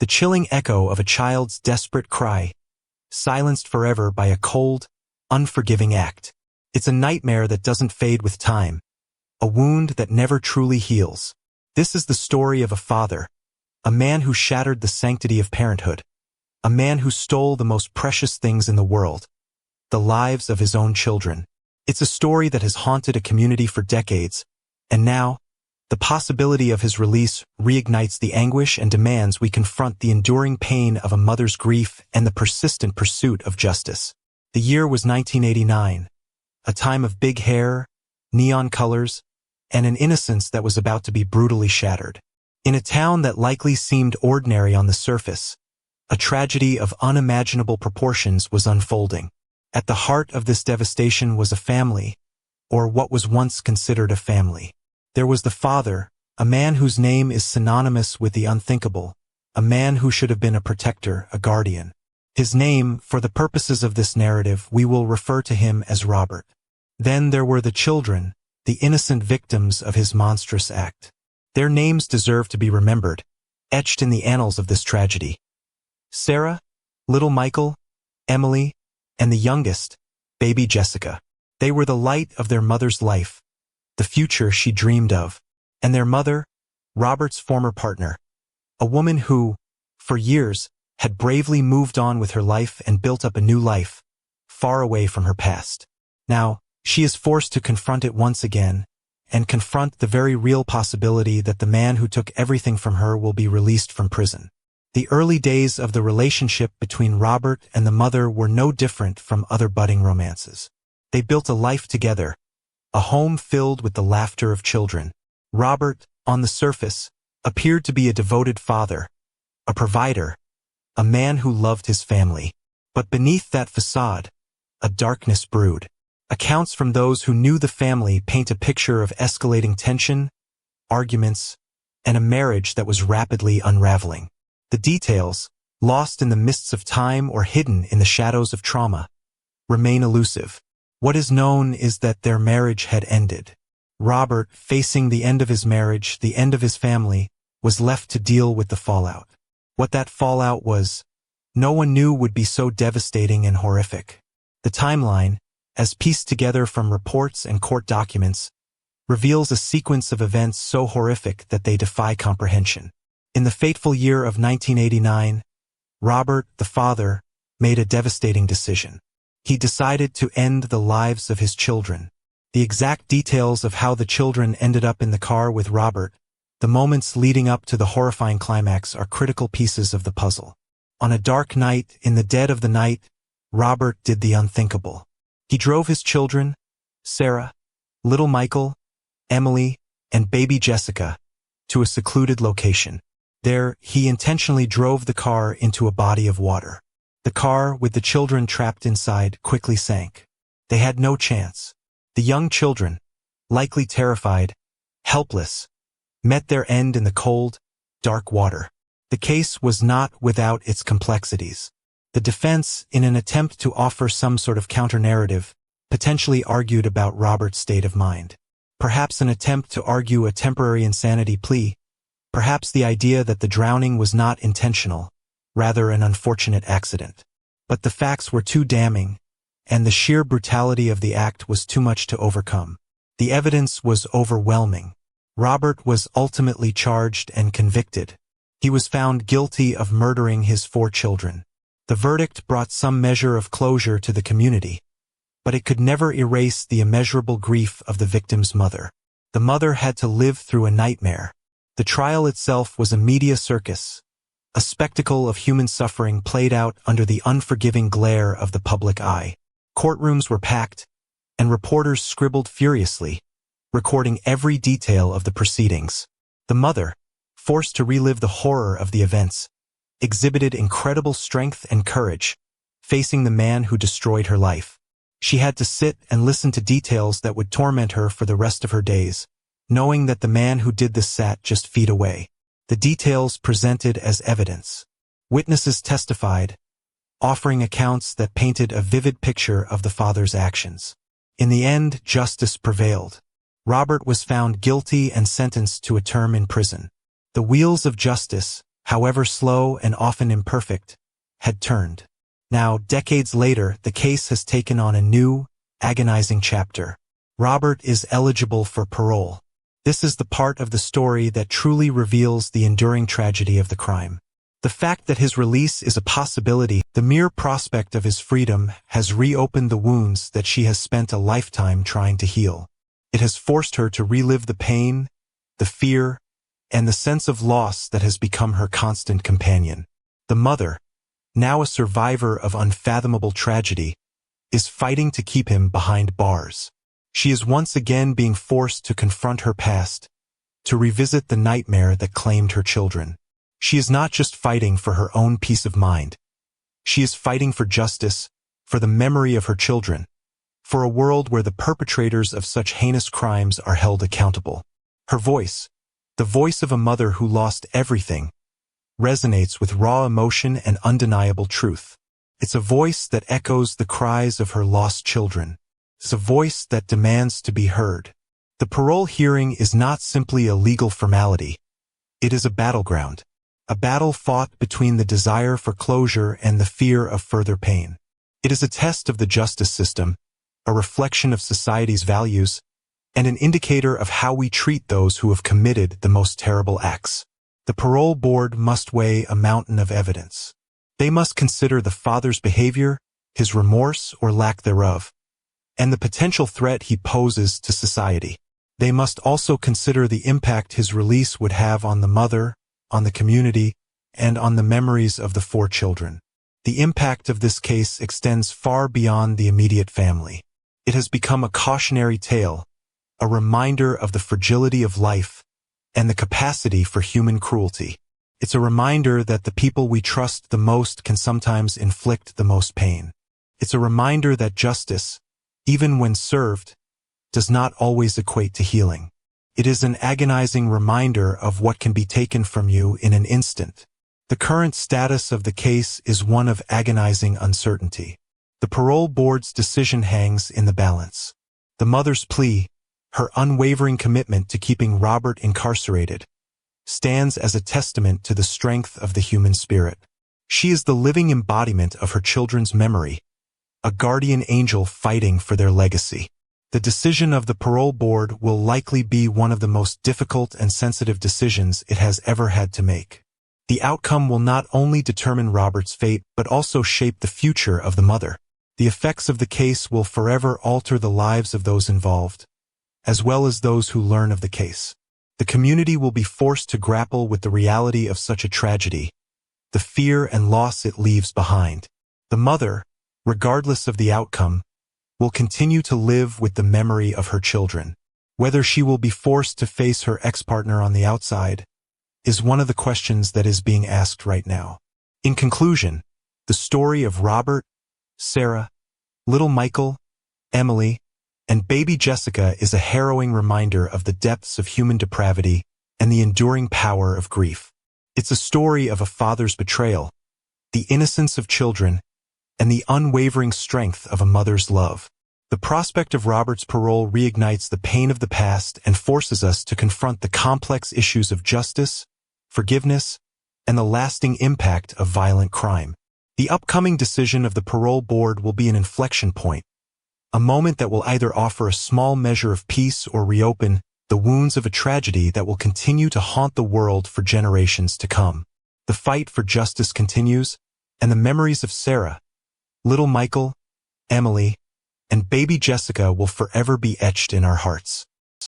the chilling echo of a child's desperate cry, silenced forever by a cold, unforgiving act. It's a nightmare that doesn't fade with time, a wound that never truly heals. This is the story of a father, a man who shattered the sanctity of parenthood, a man who stole the most precious things in the world, the lives of his own children. It's a story that has haunted a community for decades, and now, the possibility of his release reignites the anguish and demands we confront the enduring pain of a mother's grief and the persistent pursuit of justice. The year was 1989, a time of big hair, neon colors, and an innocence that was about to be brutally shattered. In a town that likely seemed ordinary on the surface, a tragedy of unimaginable proportions was unfolding. At the heart of this devastation was a family, or what was once considered a family. There was the father, a man whose name is synonymous with the unthinkable, a man who should have been a protector, a guardian. His name, for the purposes of this narrative, we will refer to him as Robert. Then there were the children, the innocent victims of his monstrous act. Their names deserve to be remembered, etched in the annals of this tragedy. Sarah, little Michael, Emily, and the youngest, baby Jessica. They were the light of their mother's life, the future she dreamed of, and their mother, Robert's former partner, a woman who, for years, had bravely moved on with her life and built up a new life, far away from her past. Now, she is forced to confront it once again, and confront the very real possibility that the man who took everything from her will be released from prison. The early days of the relationship between Robert and the mother were no different from other budding romances. They built a life together, a home filled with the laughter of children. Robert, on the surface, appeared to be a devoted father, a provider, a man who loved his family. But beneath that facade, a darkness brewed. Accounts from those who knew the family paint a picture of escalating tension, arguments, and a marriage that was rapidly unraveling. The details, lost in the mists of time or hidden in the shadows of trauma, remain elusive. What is known is that their marriage had ended. Robert, facing the end of his marriage, the end of his family, was left to deal with the fallout. What that fallout was, no one knew would be so devastating and horrific. The timeline, as pieced together from reports and court documents, reveals a sequence of events so horrific that they defy comprehension. In the fateful year of 1989, Robert, the father, made a devastating decision. He decided to end the lives of his children. The exact details of how the children ended up in the car with Robert, the moments leading up to the horrifying climax, are critical pieces of the puzzle. On a dark night, in the dead of the night, Robert did the unthinkable. He drove his children, Sarah, little Michael, Emily, and baby Jessica, to a secluded location. There, he intentionally drove the car into a body of water. The car, with the children trapped inside, quickly sank. They had no chance. The young children, likely terrified, helpless, met their end in the cold, dark water. The case was not without its complexities. The defense, in an attempt to offer some sort of counter-narrative, potentially argued about Robert's state of mind. Perhaps an attempt to argue a temporary insanity plea, perhaps the idea that the drowning was not intentional, rather an unfortunate accident. But the facts were too damning, and the sheer brutality of the act was too much to overcome. The evidence was overwhelming. Robert was ultimately charged and convicted. He was found guilty of murdering his 4 children. The verdict brought some measure of closure to the community, but it could never erase the immeasurable grief of the victim's mother. The mother had to live through a nightmare. The trial itself was a media circus, a spectacle of human suffering played out under the unforgiving glare of the public eye. Courtrooms were packed, and reporters scribbled furiously, recording every detail of the proceedings. The mother, forced to relive the horror of the events, exhibited incredible strength and courage, facing the man who destroyed her life. She had to sit and listen to details that would torment her for the rest of her days, knowing that the man who did this sat just feet away. The details presented as evidence. Witnesses testified, offering accounts that painted a vivid picture of the father's actions. In the end, justice prevailed. Robert was found guilty and sentenced to a term in prison. The wheels of justice, however slow and often imperfect, had turned. Now, decades later, the case has taken on a new, agonizing chapter. Robert is eligible for parole. This is the part of the story that truly reveals the enduring tragedy of the crime. The fact that his release is a possibility, the mere prospect of his freedom, has reopened the wounds that she has spent a lifetime trying to heal. It has forced her to relive the pain, the fear, and the sense of loss that has become her constant companion. The mother, now a survivor of unfathomable tragedy, is fighting to keep him behind bars. She is once again being forced to confront her past, to revisit the nightmare that claimed her children. She is not just fighting for her own peace of mind. She is fighting for justice, for the memory of her children, for a world where the perpetrators of such heinous crimes are held accountable. Her voice, the voice of a mother who lost everything, resonates with raw emotion and undeniable truth. It's a voice that echoes the cries of her lost children. It's a voice that demands to be heard. The parole hearing is not simply a legal formality. It is a battleground, a battle fought between the desire for closure and the fear of further pain. It is a test of the justice system, a reflection of society's values, and an indicator of how we treat those who have committed the most terrible acts. The parole board must weigh a mountain of evidence. They must consider the father's behavior, his remorse or lack thereof, and the potential threat he poses to society. They must also consider the impact his release would have on the mother, on the community, and on the memories of the 4 children. The impact of this case extends far beyond the immediate family. It has become a cautionary tale, a reminder of the fragility of life and the capacity for human cruelty. It's a reminder that the people we trust the most can sometimes inflict the most pain. It's a reminder that justice, even when served, does not always equate to healing. It is an agonizing reminder of what can be taken from you in an instant. The current status of the case is one of agonizing uncertainty. The parole board's decision hangs in the balance. The mother's plea, her unwavering commitment to keeping Robert incarcerated, stands as a testament to the strength of the human spirit. She is the living embodiment of her children's memory, a guardian angel fighting for their legacy. The decision of the parole board will likely be one of the most difficult and sensitive decisions it has ever had to make. The outcome will not only determine Robert's fate, but also shape the future of the mother. The effects of the case will forever alter the lives of those involved, as well as those who learn of the case. The community will be forced to grapple with the reality of such a tragedy, the fear and loss it leaves behind. The mother, regardless of the outcome, will continue to live with the memory of her children. Whether she will be forced to face her ex-partner on the outside is one of the questions that is being asked right now. In conclusion, the story of Robert, Sarah, little Michael, Emily, and baby Jessica is a harrowing reminder of the depths of human depravity and the enduring power of grief. It's a story of a father's betrayal, the innocence of children, and the unwavering strength of a mother's love. The prospect of Robert's parole reignites the pain of the past and forces us to confront the complex issues of justice, forgiveness, and the lasting impact of violent crime. The upcoming decision of the parole board will be an inflection point, a moment that will either offer a small measure of peace or reopen the wounds of a tragedy that will continue to haunt the world for generations to come. The fight for justice continues, and the memories of Sarah, little Michael, Emily, and baby Jessica will forever be etched in our hearts.